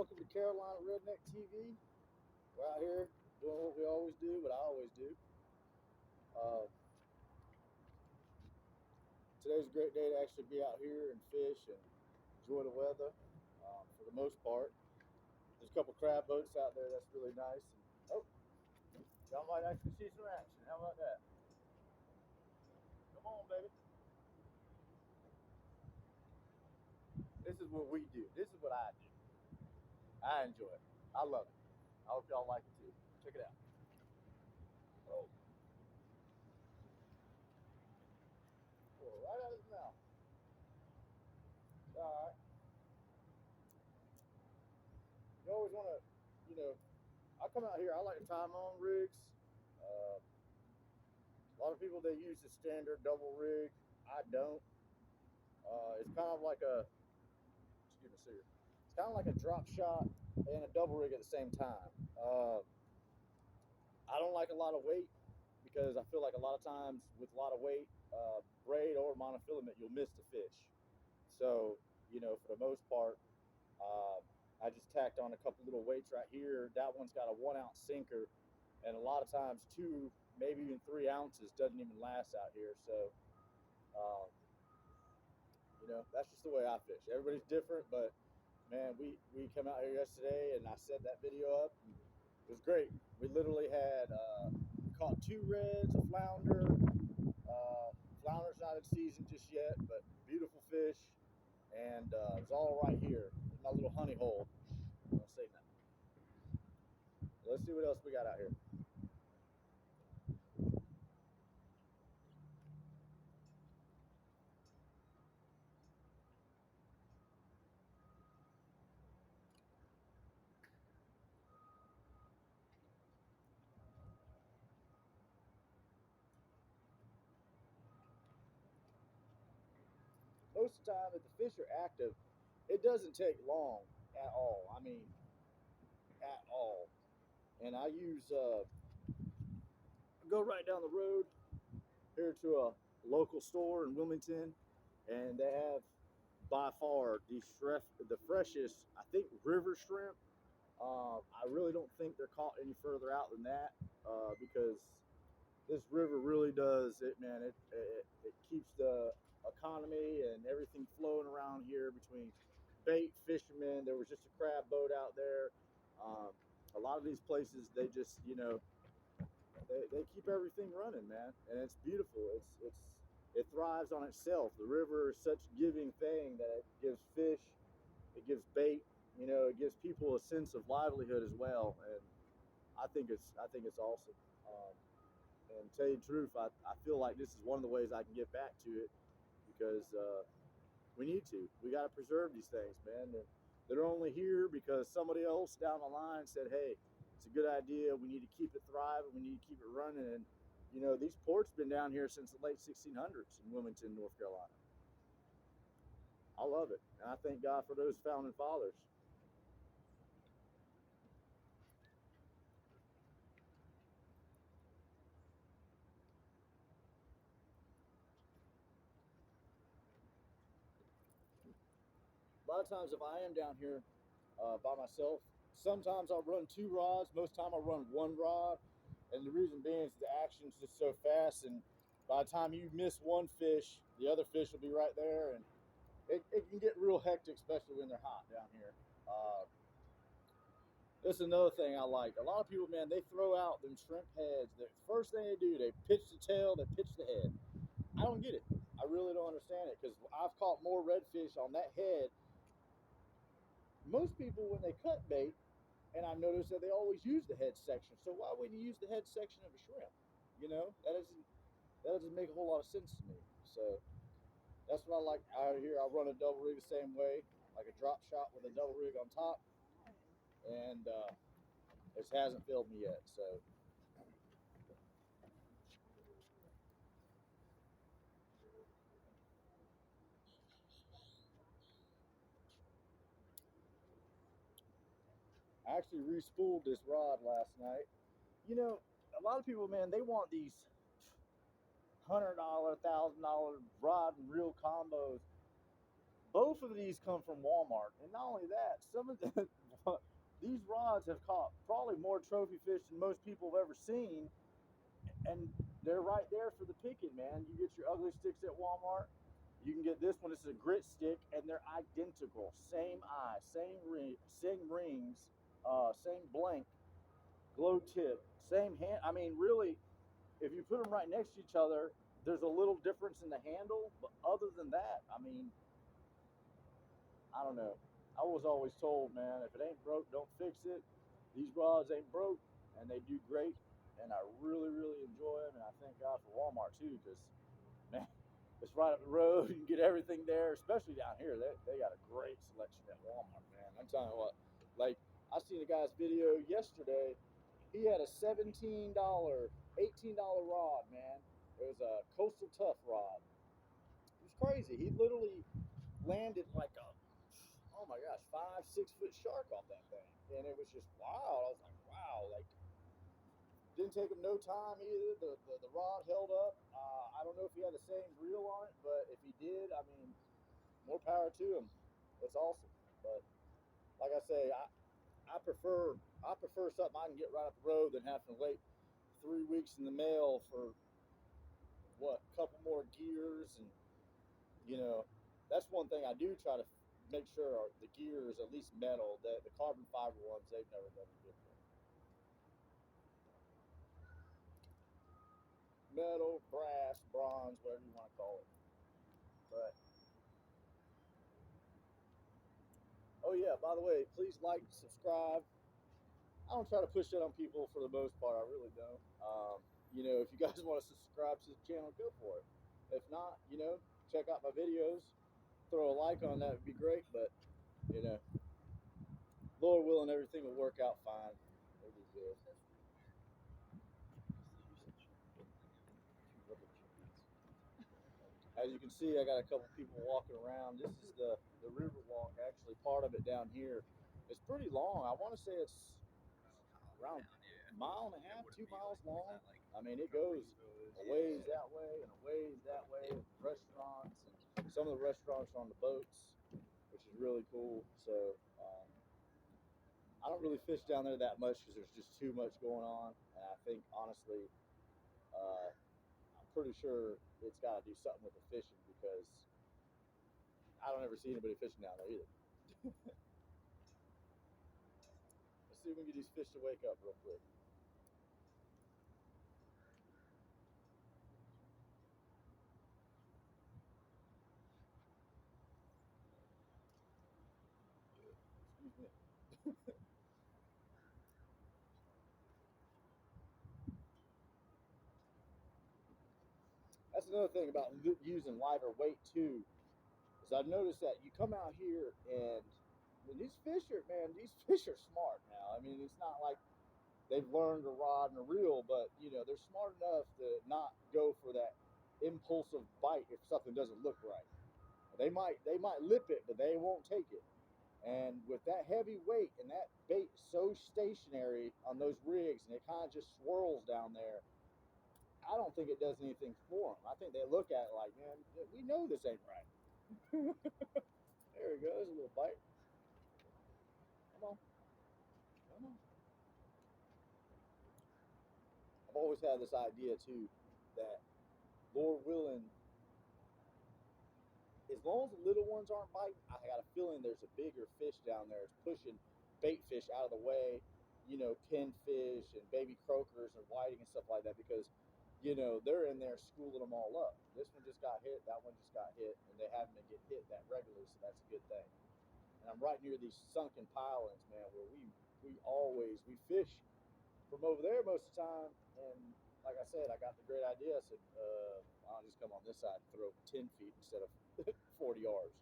welcome to CarolinaRedneckTV. We're out here doing what we always do, what I always do. Today's a great day to actually be out here and fish and enjoy the weather for the most part. There's a couple crab boats out there, that's really nice. And, y'all might actually see some action. How about that? Come on, baby. This is what we do. This is what I do. I enjoy it. I love it. I hope y'all like it too. Check it out. Oh, right out of his mouth. All right. You always want to, I come out here. I like to tie my own rigs. A lot of people, they use the standard double rig. I don't. It's kind of like a, excuse me, sir. It's kind of like a drop shot and a double rig at the same time. I don't like a lot of weight because I feel like a lot of times with a lot of weight, braid or monofilament, you'll miss the fish. So, for the most part, uh, I just tacked on a couple little weights right here. That one's got a 1 ounce sinker, and a lot of times 2, maybe even 3 ounces doesn't even last out here. So, um, that's just the way I fish. Everybody's different, but man, we come out here yesterday and I set that video up. It was great. We literally had caught 2 reds, a flounder. Flounder's not in season just yet, but beautiful fish. And it's all right here in my little honey hole. Don't say nothing. Let's see what else we got out here. Most of the time, if the fish are active, it doesn't take long at all. I mean, at all. And I use, go right down the road here to a local store in Wilmington, and they have by far the freshest, I think, river shrimp. I really don't think they're caught any further out than that because this river really does it, man. It keeps the economy and everything flowing around here between bait, fishermen. There was just a crab boat out there. Um, a lot of these places, they just, they keep everything running, man, and it's beautiful. It thrives on itself. The river is such a giving thing that it gives fish, it gives bait, it gives people a sense of livelihood as well, and I think it's awesome. And to tell you the truth, I feel like this is one of the ways I can get back to it because we need to. We got to preserve these things, man. They're only here because somebody else down the line said, hey, it's a good idea. We need to keep it thriving. We need to keep it running. And, these ports been down here since the late 1600s in Wilmington, North Carolina. I love it. And I thank God for those founding fathers. A lot of times, if I am down here by myself, sometimes I'll run 2 rods. Most time I'll run 1 rod. And the reason being is the action's just so fast. And by the time you miss one fish, the other fish will be right there. And it can get real hectic, especially when they're hot down here. This is another thing I like. A lot of people, man, they throw out them shrimp heads. The first thing they do, they pitch the tail, they pitch the head. I don't get it. I really don't understand it because I've caught more redfish on that head. Most people, when they cut bait, and I've noticed that they always use the head section. So why wouldn't you use the head section of a shrimp? That doesn't make a whole lot of sense to me. So that's what I like out here. I run a double rig the same way, like a drop shot with a double rig on top, and it hasn't failed me yet. So I actually re-spooled this rod last night. A lot of people, man, they want these $100, $1,000 rod and reel combos. Both of these come from Walmart, and not only that, some of the these rods have caught probably more trophy fish than most people have ever seen, and they're right there for the picking, man. You get your ugly sticks at Walmart. You can get this one. It's a grit stick, and they're identical. Same eye, same rings, same blank, glow tip, same hand. I mean, really, if you put them right next to each other, there's a little difference in the handle, but other than that, I mean, I don't know. I was always told, man, if it ain't broke, don't fix it. These rods ain't broke, and they do great, and I really, really enjoy them, and I thank God for Walmart too, because man, it's right up the road. You can get everything there, especially down here. They got a great selection at Walmart, man. I'm telling you what, like I seen a guy's video yesterday. He had a $17, $18 rod, man. It was a coastal tough rod. It was crazy. He literally landed like a, oh my gosh, 5, 6 foot shark off that thing, and it was just wow. I was like, wow, like didn't take him no time either. The rod held up. I don't know if he had the same reel on it, but if he did, I mean, more power to him. It's awesome. But like I say, I prefer something I can get right up the road than having to wait 3 weeks in the mail for what, a couple more gears, and you know, that's one thing I do try to make sure the gear is at least metal. The carbon fiber ones, they've never done a good for. Metal, brass, bronze, whatever you want to call it. But oh yeah, by the way, please like, subscribe. I don't try to push that on people for the most part. I really don't. If you guys want to subscribe to the channel, go for it. If not, check out my videos. Throw a like on that would be great. But you know, Lord willing, everything will work out fine. It'll be good. As you can see, I got a couple people walking around. This is the river walk, actually, part of it down here. It's pretty long. I want to say it's around a mile and a half, 2 miles long. I mean, it goes a ways that way and a ways that way. Restaurants, and some of the restaurants are on the boats, which is really cool. So I don't really fish down there that much because there's just too much going on. And I think, honestly, I'm pretty sure it's got to do something with the fishing because I don't ever see anybody fishing down there either. Let's see if we can get these fish to wake up real quick. Excuse me. That's another thing about using lighter weight too, is I've noticed that you come out here and these fish are smart now. I mean, it's not like they've learned a rod and a reel, but they're smart enough to not go for that impulsive bite if something doesn't look right. They might lip it, but they won't take it. And with that heavy weight and that bait so stationary on those rigs, and it kind of just swirls down there, I don't think it does anything for them. I think they look at it like, man, we know this ain't right. There we go. There's a little bite. Come on, come on. I've always had this idea too that, Lord willing, as long as the little ones aren't biting, I got a feeling there's a bigger fish down there. It's pushing bait fish out of the way, pinfish and baby croakers and whiting and stuff like that, because they're in there schooling them all up. This one just got hit, that one just got hit, and they haven't been getting hit that regularly, so that's a good thing. And I'm right near these sunken pilings, man, where we fish from over there most of the time. And like I said, I got the great idea. I said, I'll just come on this side and throw 10 feet instead of 40 yards.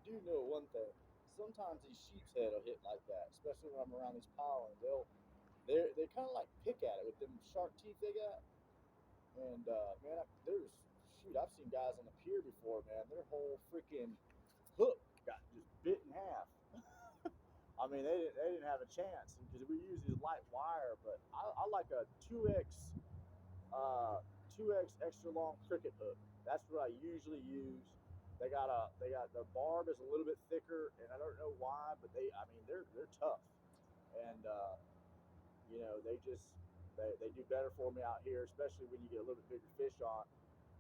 do know one thing. Sometimes these sheep's head will hit like that, especially when I'm around these pilings. They kind of like pick at it with them sharp teeth they got. And man, I've seen guys on the pier before, man. Their whole freaking hook got just bit in half. I mean, they didn't have a chance because we use these light wire, but I like a 2x extra long cricket hook. That's what I usually use. They got the barb is a little bit thicker, and I don't know why, but they're tough, and they do better for me out here, especially when you get a little bit bigger fish on.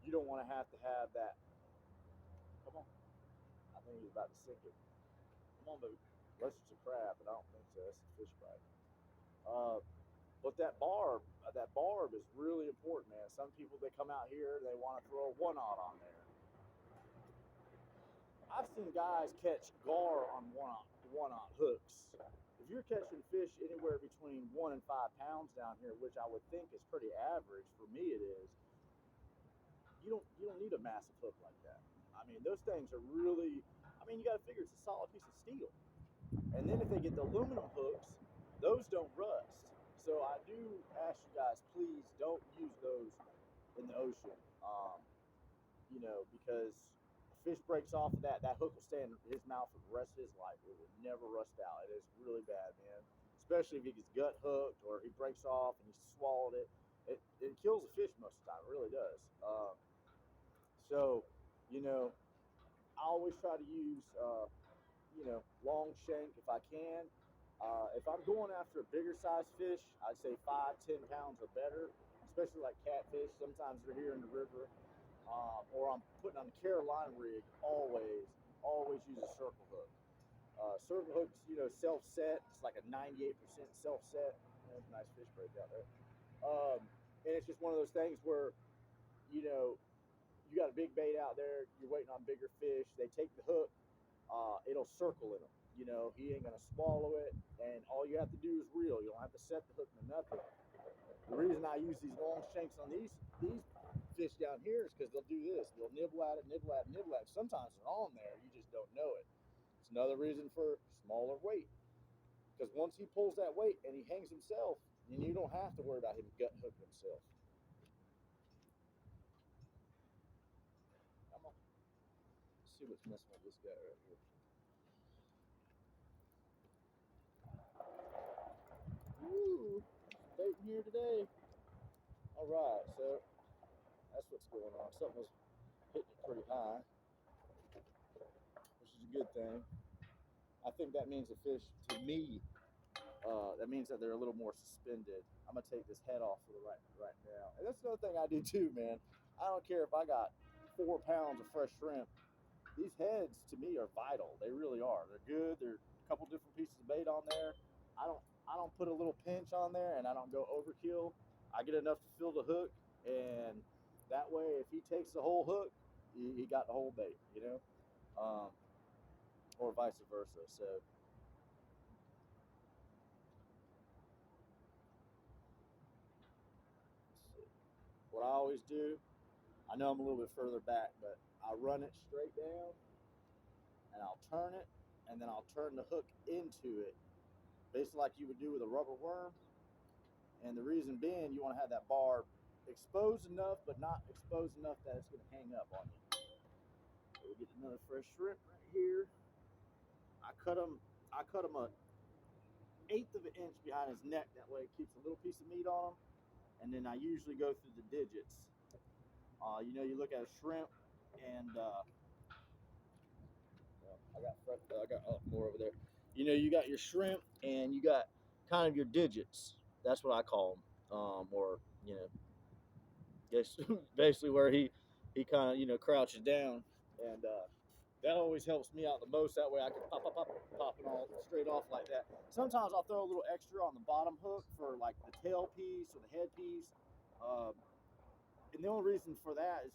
You don't want to have that. Come on, I think he's about to sink it. Come on, baby. Unless it's a crab, but I don't think so. That's a fish bite. Uh, but that barb is really important, man. Some people they come out here, they want to throw a 1/0 on there. I've seen guys catch gar on 1/0 hooks. If you're catching fish anywhere between 1 and 5 pounds down here, which I would think is pretty average, for me it is, you don't need a massive hook like that. I mean, those things are really. I mean, you got to figure it's a solid piece of steel. And then if they get the aluminum hooks, those don't rust. So I do ask you guys, please don't use those in the ocean. Because the fish breaks off of that hook will stay in his mouth for the rest of his life. It will never rust out. It is really bad, man. Especially if he gets gut hooked or he breaks off and he swallowed it. It kills the fish most of the time. It really does. So, I always try to use long shank if I can. If I'm going after a bigger size fish, I'd say 5-10 pounds or better, especially like catfish. Sometimes they're here in the river, or I'm putting on the Carolina rig. Always use a circle hook. Circle hooks, self-set. It's like a 98% self-set. That's a nice fish break out there. And it's just one of those things where, you got a big bait out there. You're waiting on bigger fish. They take the hook. It'll circle in them. He ain't gonna swallow it, and all you have to do is reel. You don't have to set the hook to nothing. The reason I use these long shanks on these fish down here is because they'll do this. They'll nibble at it, nibble at it, nibble at it. Sometimes they're on there, you just don't know it. It's another reason for smaller weight. Because once he pulls that weight and he hangs himself, then you don't have to worry about him gut hooking himself. Come on. Let's see what's messing with this guy right here. Woo! Baiting here today. All right, so that's what's going on. Something was hitting it pretty high, which is a good thing. I think that means the fish, to me, that means that they're a little more suspended. I'm gonna take this head off for the right now. And that's another thing I do too, man. I don't care if I got 4 pounds of fresh shrimp. These heads to me are vital. They really are. They're good. They're a couple different pieces of bait on there. I don't put a little pinch on there, and I don't go overkill. I get enough to fill the hook, and that way, if he takes the whole hook, he got the whole bait, or vice versa. So. What I always do, I know I'm a little bit further back, but I run it straight down and I'll turn it, and then I'll turn the hook into it, basically like you would do with a rubber worm. And the reason being, you want to have that barb exposed enough, but not exposed enough that it's going to hang up on you. So we get another fresh shrimp right here. I cut him a 1/8 of an inch behind his neck. That way it keeps a little piece of meat on him. And then I usually go through the digits. You look at a shrimp, and I got more over there. You got your shrimp, and you got kind of your digits. That's what I call them, or basically where he kind of crouches down, and that always helps me out the most. That way I can pop it all straight off like that. Sometimes I'll throw a little extra on the bottom hook for like the tail piece or the head piece. And the only reason for that is,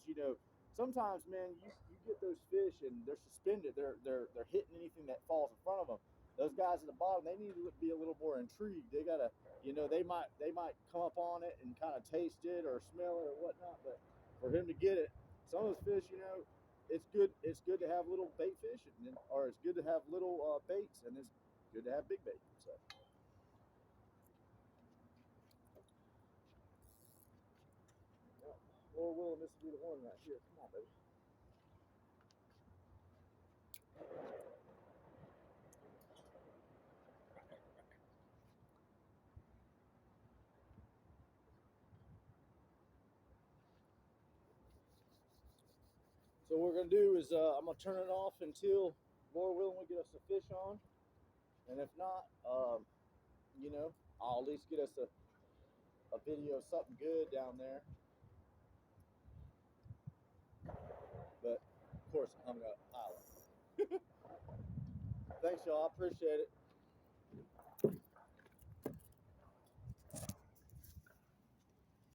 sometimes, man, you get those fish and they're suspended. They're hitting anything that falls in front of them. Those guys at the bottom, they need to be a little more intrigued. They gotta, they might come up on it and kind of taste it or smell it or whatnot. But for him to get it, some of those fish, it's good. It's good to have little bait fish, or it's good to have little baits, and it's good to have big bait. So. Lord willing, this will be the one right here. Come on, baby. So what we're gonna do is I'm gonna turn it off until, Lord willing, we get us a fish on, and if not, you know, I'll at least get us a video of something good down there. But of course, I'm hung up. Thanks, y'all. I appreciate it.